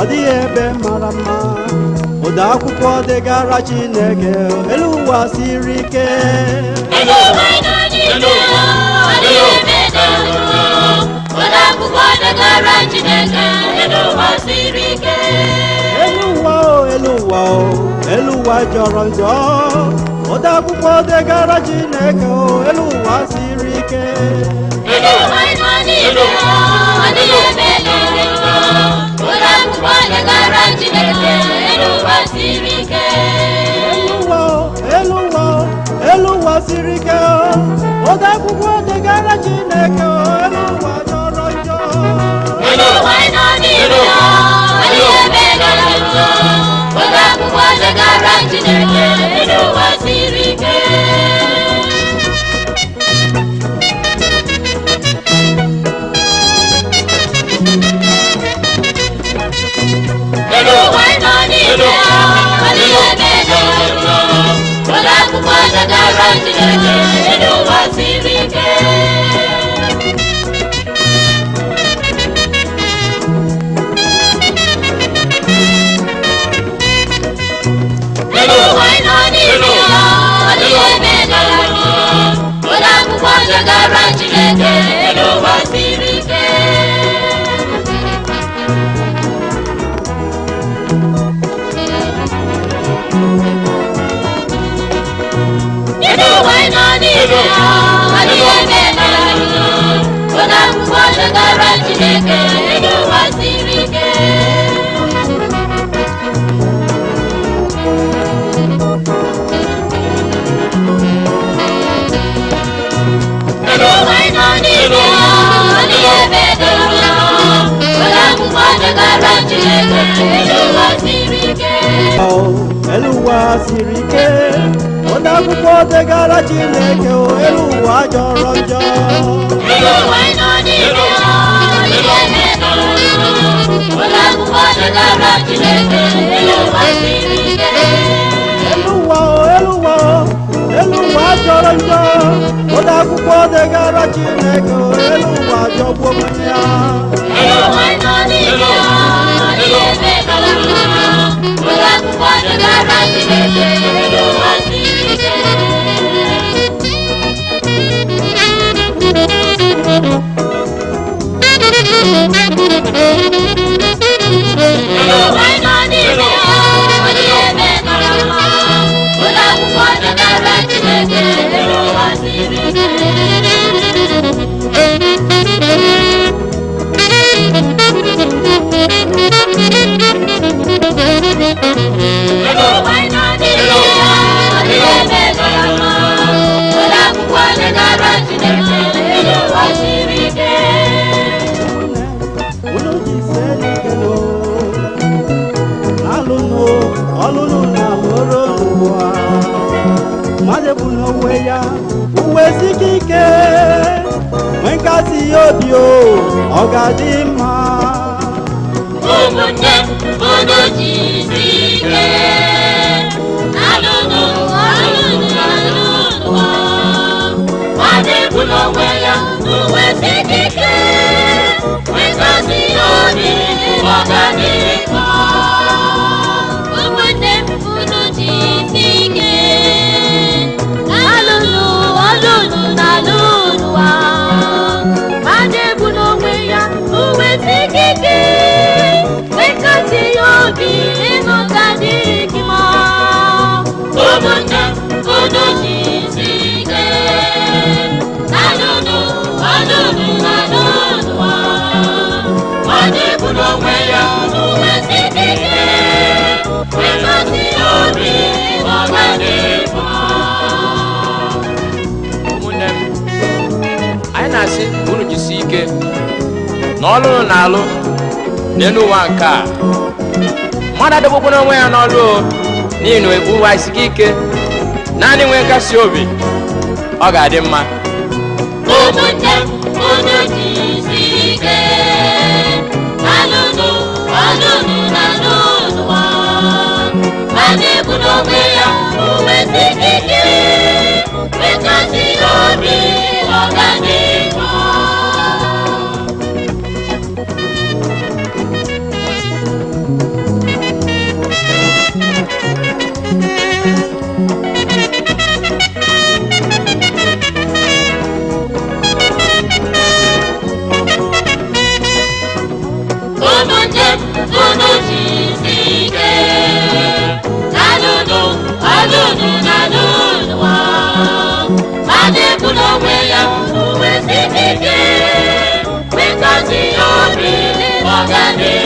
ọdịghị ebe mara mma ụda akwụkwọ degara Chineke elu ụwa siri ike elu ụwa nọ n'ime ọdịghị ebe dara ụda akwụkwọ degara Chineke elu ụwa siri ike elu ụwa jọrọ njọ ụda akwụkwọ degara Chineke elu ụwa siri ike elu ụwa nọ n'ime ọdịghị ebe dara ụda akwụkwọ degara Chineke elu ụwa siri ike elu ụwa siri ike ụda akwụkwọ degara Chineke elu ụwa jọrọ njọ elu ụwa nọ n'ime ọdịghị ebe dara ụda akwụkwọ degara Chineke elu ụwa siri ike elu ụwa nọ n'ime ọdịghị ebe dara ụda akwụkwọ degara Chineke elu ụwa siri ike elu ụwa nọ n'ime ọdịghị ebe dara ụda akwụkwọ degara Chineke elu ụwa siri ike elu ụwa nọ n'ime ọdịghị ebe dara ụda akwụkwọ degara Chineke elu ụwa siri ike elu ụwa nọ n'ime ọdịghị ebe dara ụda akwụkwọ degara Chineke elu ụwa siri ike elu ụwa siri ike ụda akwụkwọ degara Chineke elu ụwa jọrọ njọ elu ụwa nọ n'ime ọdịghị ebe dara ụda akwụkwọ degara Chineke elu ụwa siri ike elu ụwa jọrọ njọ ụda akwụkwọ degara Chineke elu ụwa jọgbuo onwe ya elu ụwa nọ n'ime ọdịghị ebe dara ụda akwụkwọ degara Chineke elu ụwa siri ike elu ụwa nọ n'ime ọdịghị ebe dara ụda akwụkwọ degara Chineke elu ụwa siri ike elu ụwa nọ n'ime ọdịghị ebe dara ụda akwụkwọ degara Chineke elu ụwa siri ike unu jisie ike n'alụnụ ọlụnụ na lụrụ n'ụwa mmadụ bụ n'onwe ya uwe sike ike nwee nkasi obi ọ ga-adị mma ụmụnne unu jisie ike alụnụ n'ụwa mmadụ bụ n'onwe ya uwe sike ike nwee nkasi obi ọ ga-adị mma ụmụnne unu jisie ike alụnụ n'ụwa mmadụ bụ n'onwe ya uwe sike ike nwee nkasi obi ịnụ ga-adị gị mma ụmụnne unu jisie ike alụnụ n'ụwa mmadụ bụ n'onwe ya uwe sike ike nwee nkasi obi ịnụ ga-adị mma ụmụnne m anyị na-asị unu jisie ike na ọlụ unu na-alụ n'elu ụwa nke a mmadụ adọgbukwana onwe ya n'ọlụ n'ihi na ụwa isighị ike naanị nwee nkasi obi ọ ga-adị mma ụmụnne unu jisie ike alụnụ n'ụwa mmadụ bụ n'onwe ya uwe sike ike nwee nkasi obi ọ ga-adị mma ụmụnne m unu jisike n'alụnụ ọlụnụ n'alụnụwa mmadụ ebu n'onwe ya uwe siri ike wekọzi obi ọganihu